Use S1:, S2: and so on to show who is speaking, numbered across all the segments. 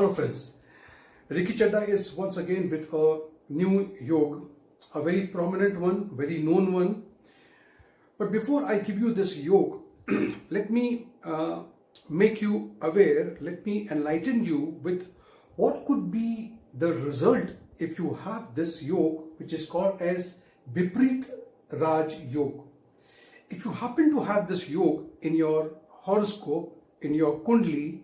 S1: Hello friends, Ricky Chadha is once again with a new yoga, a very prominent one, very known one. But before I give you this yoga, let me make you aware, let me enlighten you with what could be the result if you have this yoga, which is called as Vipreet Raj yoga. If you happen to have this yoga in your horoscope, in your kundli,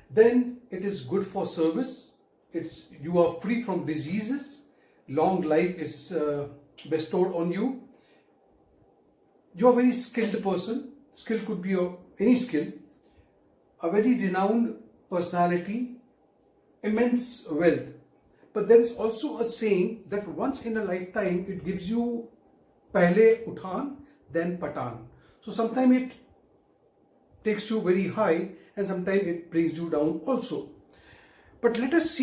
S1: then it is good for service. You are free from diseases. Long life is bestowed on you. You are a very skilled person. Skill could be of any skill. A very renowned personality, immense wealth. But there is also a saying that once in a lifetime it gives you pehle uthan, then patan. So sometimes it takes you very high and sometimes it brings you down also. But let us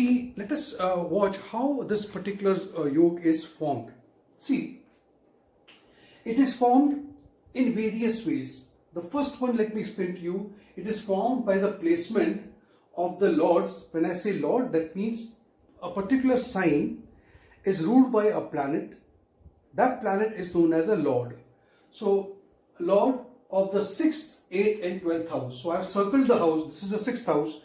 S1: watch how this particular yoga is formed. See, it is formed in various ways. The first one, let me explain to you. It is formed by the placement of the lords. When I say lord, that means a particular sign is ruled by a planet. That planet is known as a lord. So, lord of the 6th, 8th and 12th house. So I have circled the house. This is the 6th house.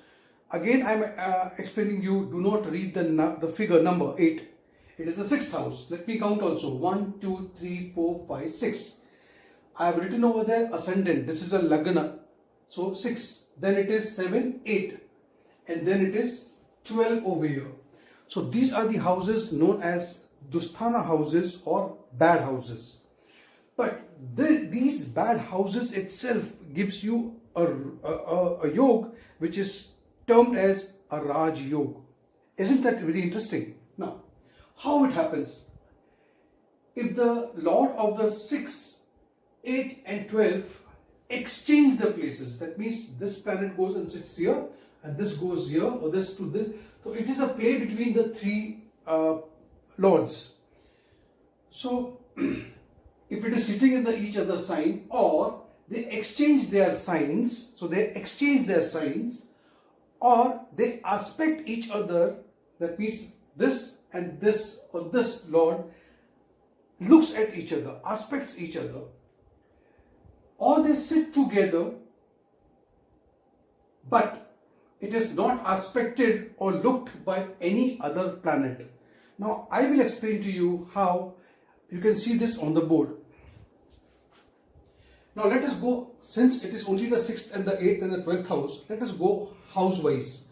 S1: Again, I am explaining you, do not read the figure number 8. It is the 6th house. Let me count also. 1, 2, 3, 4, 5, 6. I have written over there ascendant. This is a lagna. So 6. Then it is 7, 8. And then it is 12 over here. So these are the houses known as Dusthana houses or bad houses. But these bad houses itself gives you a yoga which is termed as a Raj yoga. Isn't that very interesting? Now, how it happens? If the Lord of the 6, 8 and 12 exchange the places, that means this planet goes and sits here and this goes here or this to this. So it is a play between the three lords. So if it is sitting in each other's sign or they exchange their signs, so they exchange their signs or they aspect each other, that means this and this or this lord looks at each other, aspects each other, or they sit together but it is not aspected or looked by any other planet. Now I will explain to you how you can see this on the board. Now let us go, since it is only the 6th and the 8th and the 12th house, let us go house wise.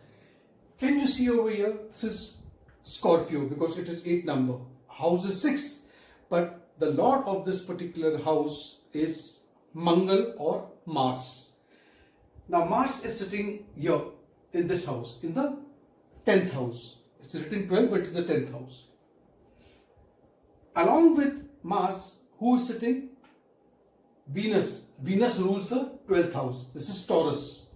S1: Can you see over here, this is Scorpio because it is 8 number. House is 6, but the lord of this particular house is Mangal or Mars. Now Mars is sitting here in this house, in the 10th house. It's written 12, but it's the 10th house. Along with Mars, who is sitting? Venus. Venus rules the 12th house. This is Taurus.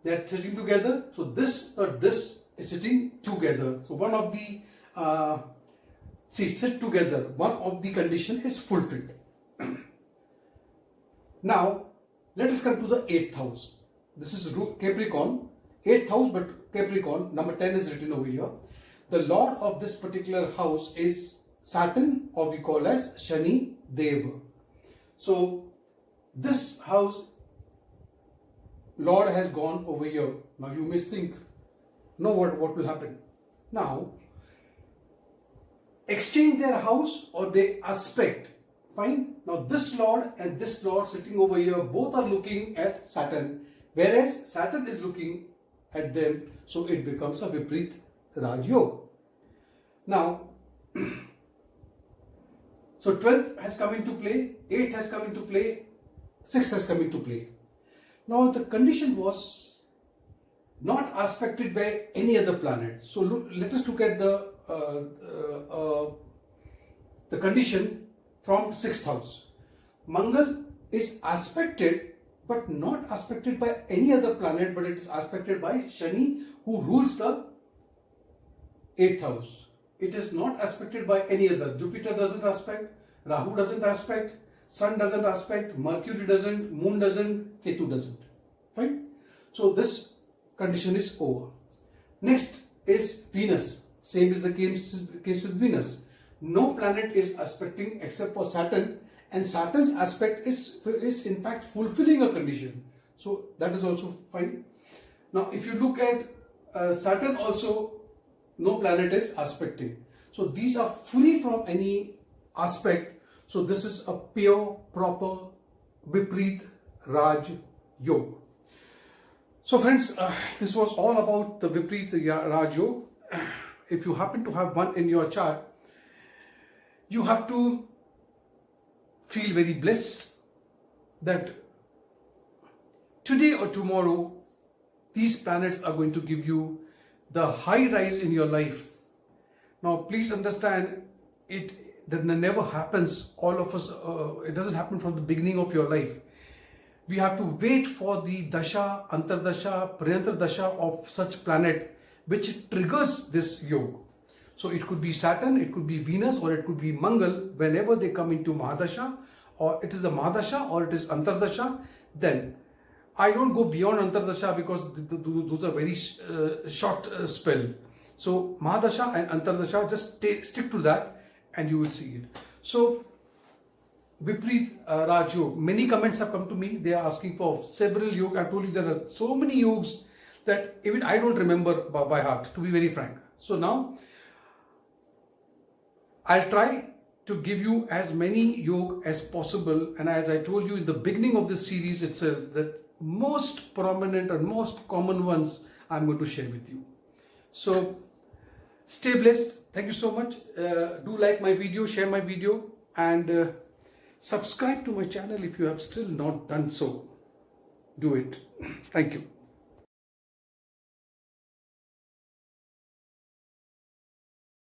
S1: They are sitting together. So this or this is sitting together. So one of the sit together. One of the condition is fulfilled. Now let us come to the 8th house. This is Capricorn. 8th house, but Capricorn. Number 10 is written over here. The lord of this particular house is Saturn, or we call as Shani Deva. So this house Lord has gone over here. Now you may think, no, what will happen? Now exchange their house or they aspect. Fine. Now this Lord and this Lord sitting over here, both are looking at Saturn, whereas Saturn is looking at them. So it becomes a Vipreet Raj yoga. Now so 12th has come into play, 8th has come into play, 6th has come into play. Now the condition was not aspected by any other planet. So let us look at the condition from 6th house. Mangal is aspected but not aspected by any other planet, but it is aspected by Shani, who rules the 8th house. It is not aspected by any other. Jupiter doesn't aspect, Rahu doesn't aspect, Sun doesn't aspect, Mercury doesn't, Moon doesn't, Ketu doesn't. Fine. So this condition is over. Next is Venus. Same is the case with Venus. No planet is aspecting except for Saturn, and Saturn's aspect is in fact fulfilling a condition. So that is also fine. Now if you look at Saturn also, no planet is aspecting. So these are free from any aspect. So this is a pure, proper Vipreet Raj Yoga. So friends, this was all about the Vipreet Raj Yoga. If you happen to have one in your chart, you have to feel very blessed that today or tomorrow these planets are going to give you the high rise in your life. Now please understand, it never happens all of us, it doesn't happen from the beginning of your life. We have to wait for the dasha, antardasha, prayantardasha of such planet which triggers this yoga. So it could be Saturn, it could be Venus, or it could be Mangal. Whenever they come into Mahadasha, or it is the Mahadasha or it is Antardasha, then I don't go beyond Antardasha because those are very short spell. So Mahadasha and Antardasha, just stick to that and you will see it. So Vipreet Raj Yoga, many comments have come to me. They are asking for several yoga. I told you there are so many yogas that even I don't remember by heart, to be very frank. So now I'll try to give you as many yoga as possible, and as I told you in the beginning of this series itself, that most prominent and most common ones I'm going to share with you. So stay blessed. Thank you so much. Do like my video, share my video, and subscribe to my channel if you have still not done so. Do it. Thank you.